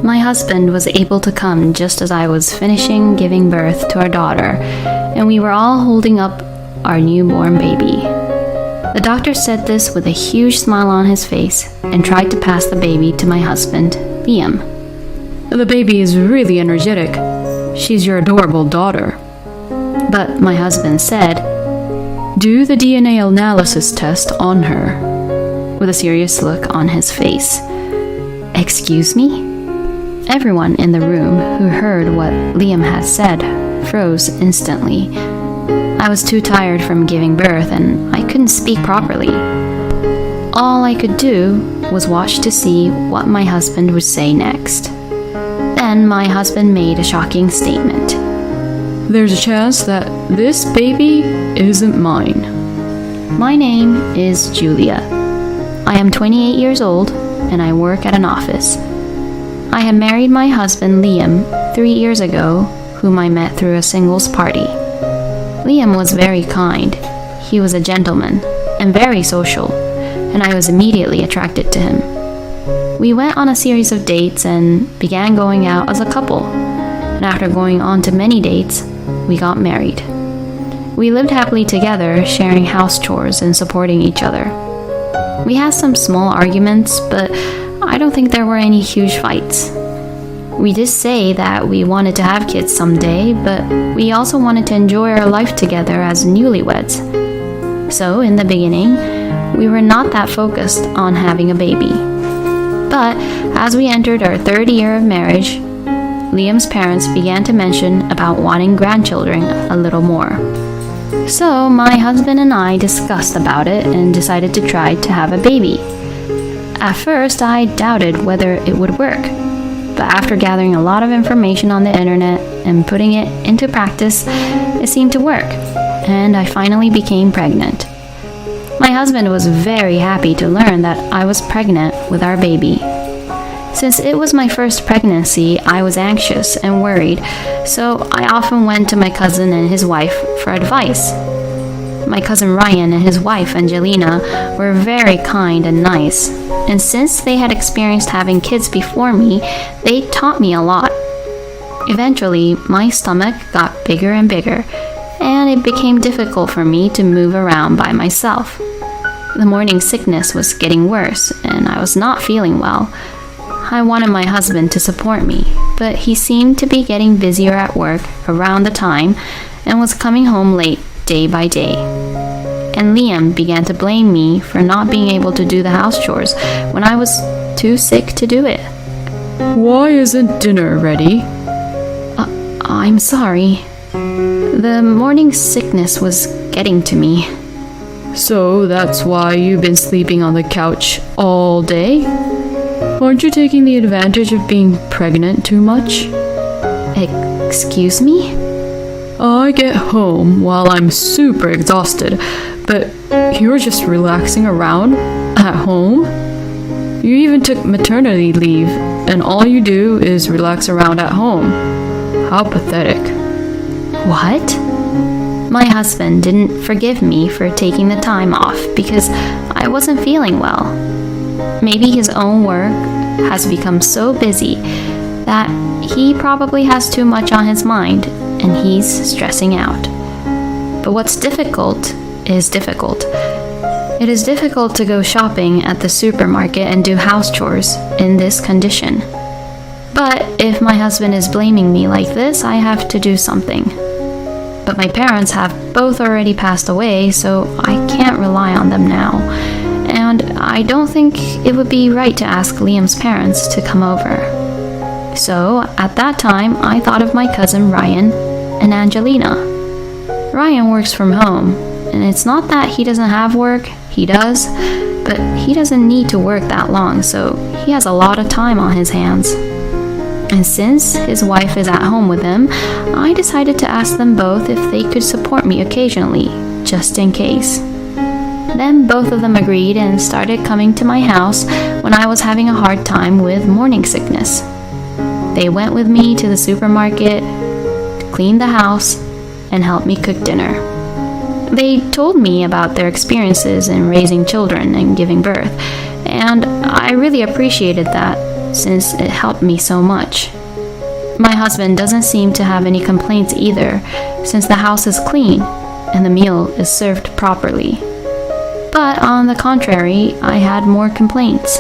My husband was able to come just as I was finishing giving birth to our daughter, and we were all holding up our newborn baby. The doctor said this with a huge smile on his face and tried to pass the baby to my husband, Liam. The baby is really energetic. She's your adorable daughter. But my husband said, Do the DNA analysis test on her, with a serious look on his face. Excuse me? Everyone in the room who heard what Liam had said froze instantly. I was too tired from giving birth and I couldn't speak properly. All I could do was watch to see what my husband would say next. Then my husband made a shocking statement. There's a chance that this baby isn't mine. My name is Julia. I am 28 years old and I work at an office. I had married my husband Liam 3 years ago, whom I met through a singles party. Liam was very kind. He was a gentleman and very social, and I was immediately attracted to him. We went on a series of dates and began going out as a couple, and after going on to many dates, we got married. We lived happily together, sharing house chores and supporting each other. We had some small arguments, but I don't think there were any huge fights. We did say that we wanted to have kids someday, but we also wanted to enjoy our life together as newlyweds. So, in the beginning, we were not that focused on having a baby. But as we entered our 3rd year of marriage, Liam's parents began to mention about wanting grandchildren a little more. So, my husband and I discussed about it and decided to try to have a baby. At first, I doubted whether it would work. But after gathering a lot of information on the internet and putting it into practice, it seemed to work, and I finally became pregnant. My husband was very happy to learn that I was pregnant with our baby. Since it was my first pregnancy, I was anxious and worried, so I often went to my cousin and his wife for advice. My cousin Ryan and his wife Angelina were very kind and nice, and since they had experienced having kids before me, they taught me a lot. Eventually, my stomach got bigger and bigger, and it became difficult for me to move around by myself. The morning sickness was getting worse, and I was not feeling well. I wanted my husband to support me, but he seemed to be getting busier at work around the time and was coming home late day by day. And Liam began to blame me for not being able to do the house chores when I was too sick to do it. Why isn't dinner ready? I'm sorry. The morning sickness was getting to me. So that's why you've been sleeping on the couch all day? Aren't you taking the advantage of being pregnant too much? Excuse me? I get home while I'm super exhausted, but you're just relaxing around at home? You even took maternity leave, and all you do is relax around at home. How pathetic. What? My husband didn't forgive me for taking the time off because I wasn't feeling well. Maybe his own work has become so busy that he probably has too much on his mind and he's stressing out. But what's difficult is difficult. It is difficult to go shopping at the supermarket and do house chores in this condition. But if my husband is blaming me like this, I have to do something. But my parents have both already passed away, so I can't rely on them now. And I don't think it would be right to ask Liam's parents to come over. So, at that time, I thought of my cousin Ryan and Angelina. Ryan works from home, and it's not that he doesn't have work, he does, but he doesn't need to work that long, so he has a lot of time on his hands. And since his wife is at home with him, I decided to ask them both if they could support me occasionally, just in case. Then both of them agreed and started coming to my house when I was having a hard time with morning sickness. They went with me to the supermarket, cleaned the house, and helped me cook dinner. They told me about their experiences in raising children and giving birth, and I really appreciated that. since it helped me so much. My husband doesn't seem to have any complaints either, since the house is clean and the meal is served properly. But on the contrary, I had more complaints.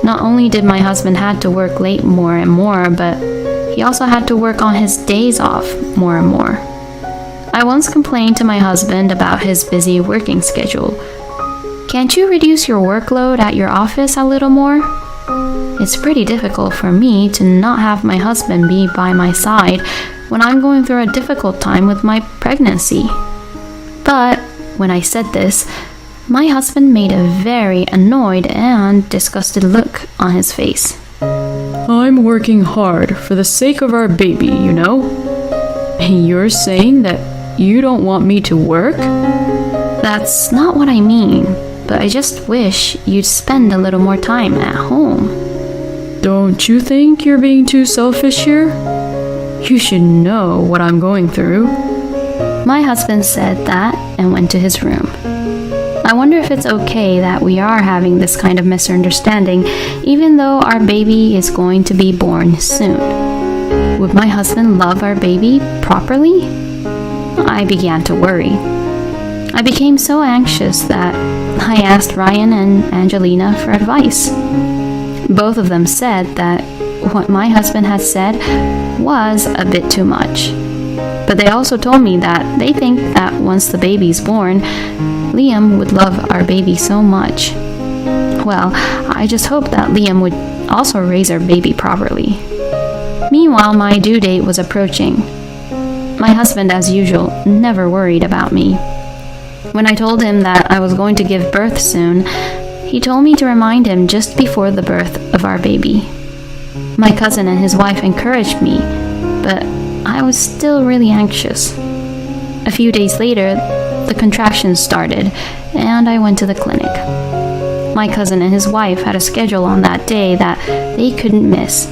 Not only did my husband had to work late more and more, but he also had to work on his days off more and more. I once complained to my husband about his busy working schedule. Can't you reduce your workload at your office a little more? It's pretty difficult for me to not have my husband be by my side when I'm going through a difficult time with my pregnancy. But when I said this, my husband made a very annoyed and disgusted look on his face. I'm working hard for the sake of our baby, you know? And you're saying that you don't want me to work? That's not what I mean, but I just wish you'd spend a little more time at home. Don't you think you're being too selfish here? You should know what I'm going through. My husband said that and went to his room. I wonder if it's okay that we are having this kind of misunderstanding, even though our baby is going to be born soon. Would my husband love our baby properly? I began to worry. I became so anxious that I asked Ryan and Angelina for advice. Both of them said that what my husband had said was a bit too much. But they also told me that they think that once the baby's born, Liam would love our baby so much. Well, I just hope that Liam would also raise our baby properly. Meanwhile, my due date was approaching. My husband, as usual, never worried about me. When I told him that I was going to give birth soon, he told me to remind him just before the birth of our baby. My cousin and his wife encouraged me, but I was still really anxious. A few days later, the contractions started, and I went to the clinic. My cousin and his wife had a schedule on that day that they couldn't miss.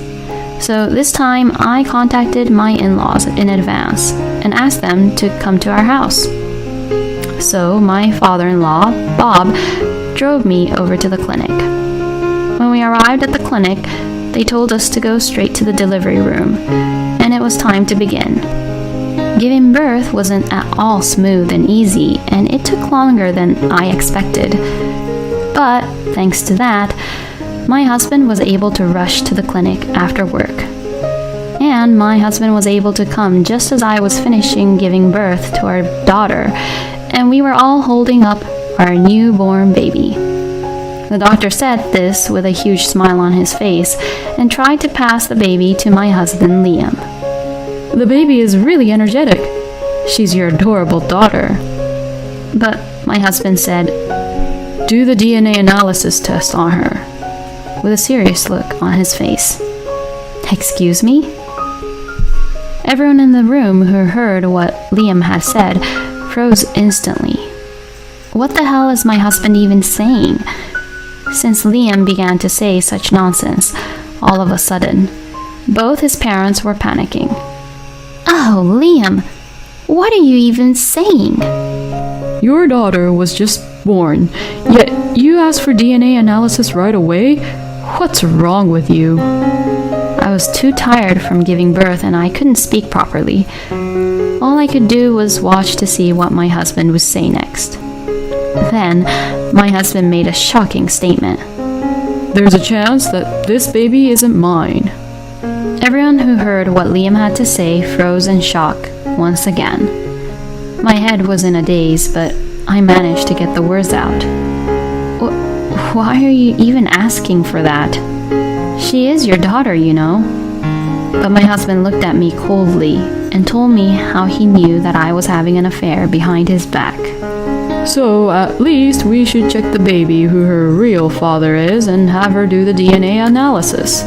So this time, I contacted my in-laws in advance and asked them to come to our house. So my father-in-law, Bob, drove me over to the clinic. When we arrived at the clinic, they told us to go straight to the delivery room, and it was time to begin. Giving birth wasn't at all smooth and easy, and it took longer than I expected. But thanks to that, my husband was able to rush to the clinic after work. And my husband was able to come just as I was finishing giving birth to our daughter, and we were all holding up our newborn baby. The doctor said this with a huge smile on his face and tried to pass the baby to my husband, Liam. The baby is really energetic. She's your adorable daughter. But my husband said, Do the DNA analysis test on her, with a serious look on his face. Excuse me? Everyone in the room who heard what Liam had said froze instantly. What the hell is my husband even saying? Since Liam began to say such nonsense, all of a sudden, both his parents were panicking. Oh, Liam, what are you even saying? Your daughter was just born, yet you asked for DNA analysis right away? What's wrong with you? I was too tired from giving birth and I couldn't speak properly. All I could do was watch to see what my husband would say next. Then, my husband made a shocking statement. There's a chance that this baby isn't mine. Everyone who heard what Liam had to say froze in shock once again. My head was in a daze, but I managed to get the words out. Why are you even asking for that? She is your daughter, you know. But my husband looked at me coldly and told me how he knew that I was having an affair behind his back. So at least we should check the baby who her real father is and have her do the DNA analysis.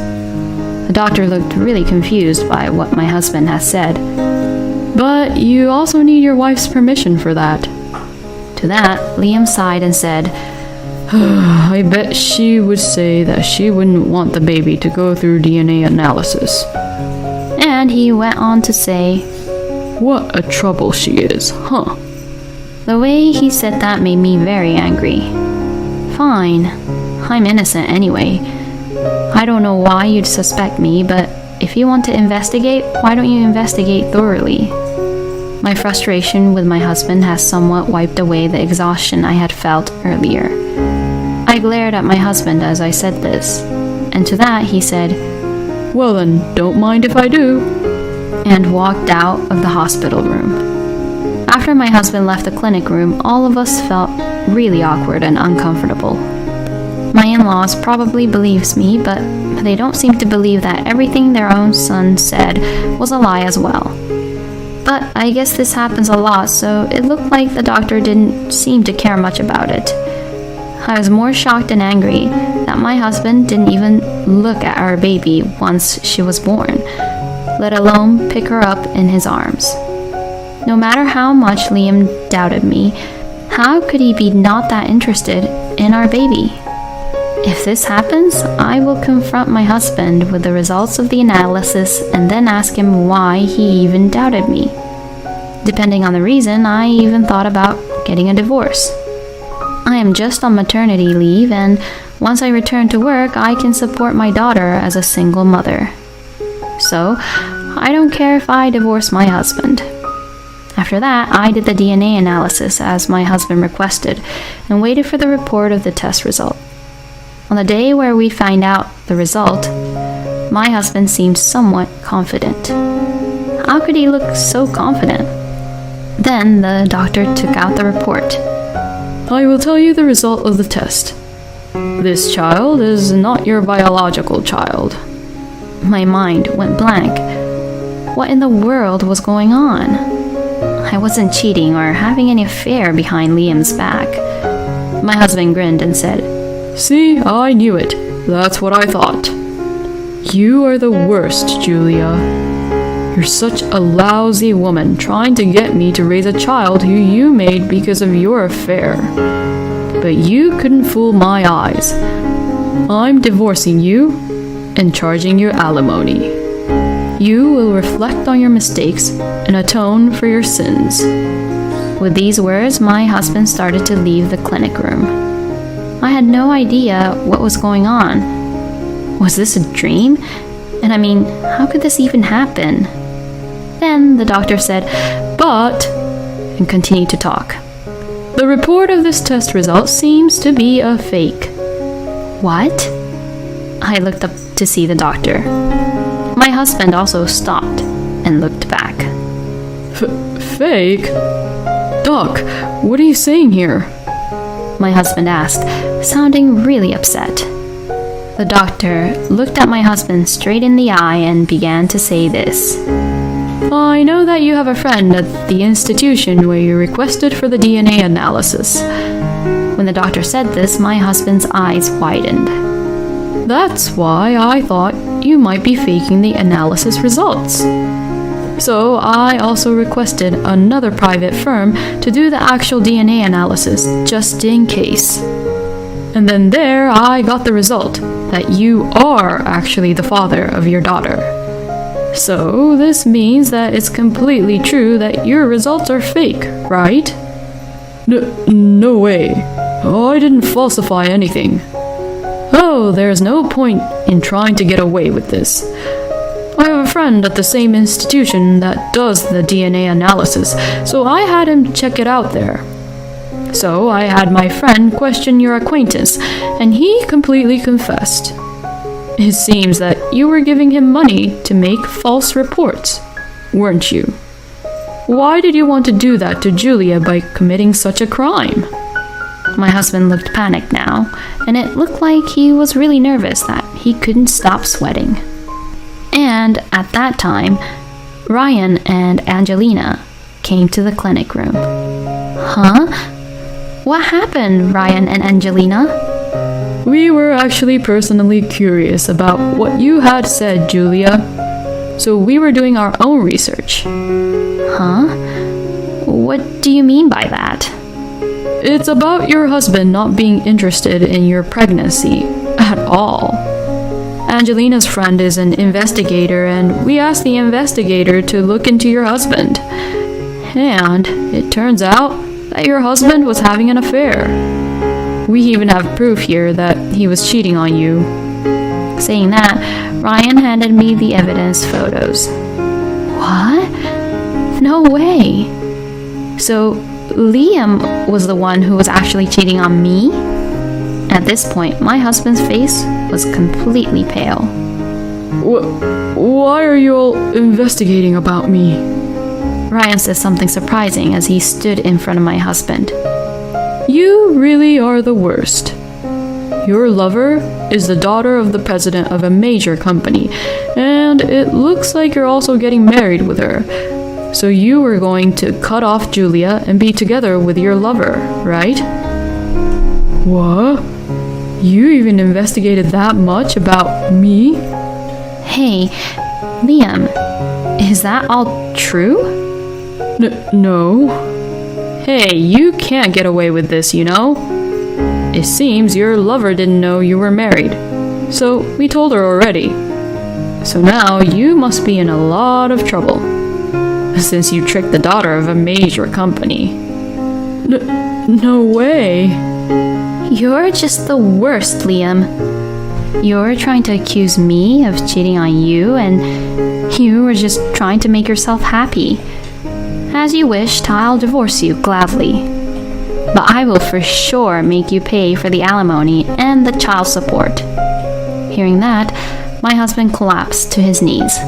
The doctor looked really confused by what my husband had said. But you also need your wife's permission for that. To that, Liam sighed and said, I bet she would say that she wouldn't want the baby to go through DNA analysis. And he went on to say, What a trouble she is, huh? The way he said that made me very angry. Fine, I'm innocent anyway. I don't know why you'd suspect me, but if you want to investigate, why don't you investigate thoroughly? My frustration with my husband has somewhat wiped away the exhaustion I had felt earlier. I glared at my husband as I said this, and to that he said, "Well then, don't mind if I do," and walked out of the hospital room. After my husband left the clinic room, all of us felt really awkward and uncomfortable. My in-laws probably believes me, but they don't seem to believe that everything their own son said was a lie as well. But I guess this happens a lot, so it looked like the doctor didn't seem to care much about it. I was more shocked and angry that my husband didn't even look at our baby once she was born, let alone pick her up in his arms. No matter how much Liam doubted me, how could he be not that interested in our baby? If this happens, I will confront my husband with the results of the analysis and then ask him why he even doubted me. Depending on the reason, I even thought about getting a divorce. I am just on maternity leave, and once I return to work, I can support my daughter as a single mother. So, I don't care if I divorce my husband. After that, I did the DNA analysis as my husband requested and waited for the report of the test result. On the day where we find out the result, my husband seemed somewhat confident. How could he look so confident? Then the doctor took out the report. "I will tell you the result of the test. This child is not your biological child." My mind went blank. What in the world was going on? I wasn't cheating or having any affair behind Liam's back. My husband grinned and said, "See, I knew it. That's what I thought. You are the worst, Julia. You're such a lousy woman trying to get me to raise a child who you made because of your affair. But you couldn't fool my eyes. I'm divorcing you and charging you alimony. You will reflect on your mistakes and atone for your sins." With these words, my husband started to leave the clinic room. I had no idea what was going on. Was this a dream? And I mean, how could this even happen? Then the doctor said, "But," and continued to talk. "The report of this test result seems to be a fake." What? I looked up to see the doctor. My husband also stopped and looked back. Fake? Doc, what are you saying here?" My husband asked, sounding really upset. The doctor looked at my husband straight in the eye and began to say this. "I know that you have a friend at the institution where you requested for the DNA analysis." When the doctor said this, my husband's eyes widened. "That's why I thought you might be faking the analysis results. So I also requested another private firm to do the actual DNA analysis, just in case. And then there I got the result that you are actually the father of your daughter. So this means that it's completely true that your results are fake, right?" No way. I didn't falsify anything." "Oh, there's no point in trying to get away with this. I have a friend at the same institution that does the DNA analysis, so I had him check it out there. So I had my friend question your acquaintance, and he completely confessed. It seems that you were giving him money to make false reports, weren't you? Why did you want to do that to Julia by committing such a crime?" My husband looked panicked now, and it looked like he was really nervous that he couldn't stop sweating. And at that time, Ryan and Angelina came to the clinic room. "Huh? What happened, Ryan and Angelina?" "We were actually personally curious about what you had said, Julia. So we were doing our own research." "Huh? What do you mean by that?" "It's about your husband not being interested in your pregnancy at all. Angelina's friend is an investigator, and we asked the investigator to look into your husband. And it turns out that your husband was having an affair. We even have proof here that he was cheating on you. Saying that, Ryan handed me the evidence photos. What? No way. So, Liam was the one who was actually cheating on me? At this point, my husband's face was completely pale. Why are you all investigating about me? Ryan said something surprising as he stood in front of my husband. You really are the worst. Your lover is the daughter of the president of a major company, and it looks like you're also getting married with her. So you were going to cut off Julia and be together with your lover, right? What? You even investigated that much about me? Hey, Liam, is that all true? No. Hey, you can't get away with this, you know? It seems your lover didn't know you were married, so we told her already. So now you must be in a lot of trouble, since you tricked the daughter of a major company. No way. You're just the worst, Liam. You're trying to accuse me of cheating on you, and you were just trying to make yourself happy. As you wished, I'll divorce you gladly. But I will for sure make you pay for the alimony and the child support. Hearing that, my husband collapsed to his knees.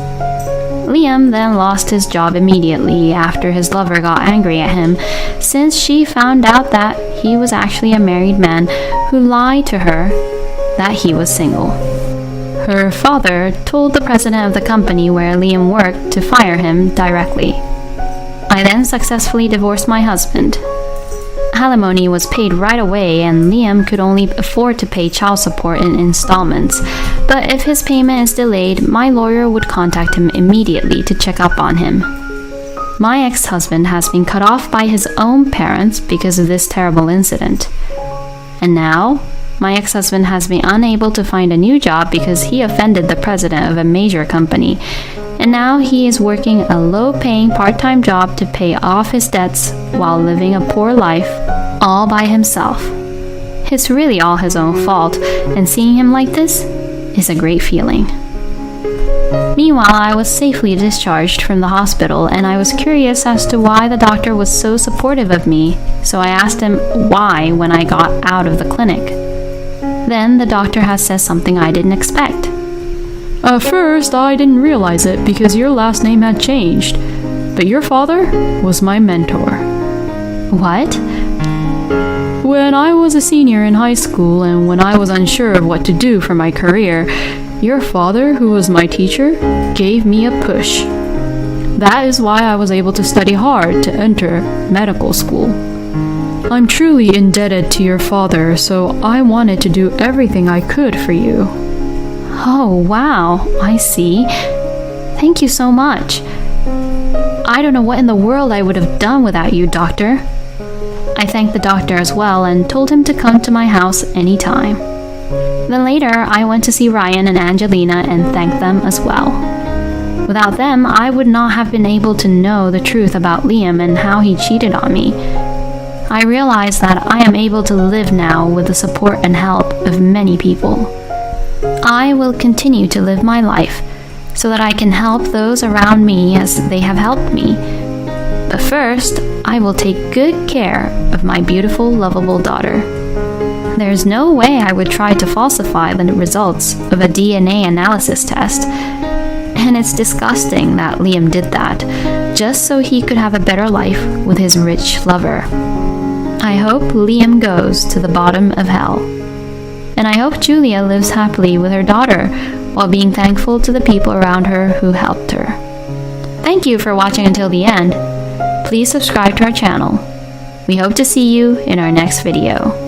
Liam then lost his job immediately after his lover got angry at him, since she found out that he was actually a married man who lied to her that he was single. Her father told the president of the company where Liam worked to fire him directly. I then successfully divorced my husband. Alimony was paid right away, and Liam could only afford to pay child support in installments. But if his payment is delayed, my lawyer would contact him immediately to check up on him. My ex-husband has been cut off by his own parents because of this terrible incident. And now, my ex-husband has been unable to find a new job because he offended the president of a major company. And now he is working a low-paying part-time job to pay off his debts while living a poor life all by himself. It's really all his own fault, and seeing him like this is a great feeling. Meanwhile, I was safely discharged from the hospital, and I was curious as to why the doctor was so supportive of me, so I asked him why when I got out of the clinic. Then the doctor has said something I didn't expect. At first, I didn't realize it because your last name had changed, but your father was my mentor. What? When I was a senior in high school and when I was unsure of what to do for my career, your father, who was my teacher, gave me a push. That is why I was able to study hard to enter medical school. I'm truly indebted to your father, so I wanted to do everything I could for you. Oh, wow, I see. Thank you so much. I don't know what in the world I would have done without you, doctor. I thanked the doctor as well and told him to come to my house anytime. Then later, I went to see Ryan and Angelina and thanked them as well. Without them, I would not have been able to know the truth about Liam and how he cheated on me. I realized that I am able to live now with the support and help of many people. I will continue to live my life so that I can help those around me as they have helped me. But first, I will take good care of my beautiful, lovable daughter. There's no way I would try to falsify the results of a DNA analysis test. And it's disgusting that Liam did that, just so he could have a better life with his rich lover. I hope Liam goes to the bottom of hell. And I hope Julia lives happily with her daughter while being thankful to the people around her who helped her. Thank you for watching until the end. Please subscribe to our channel. We hope to see you in our next video.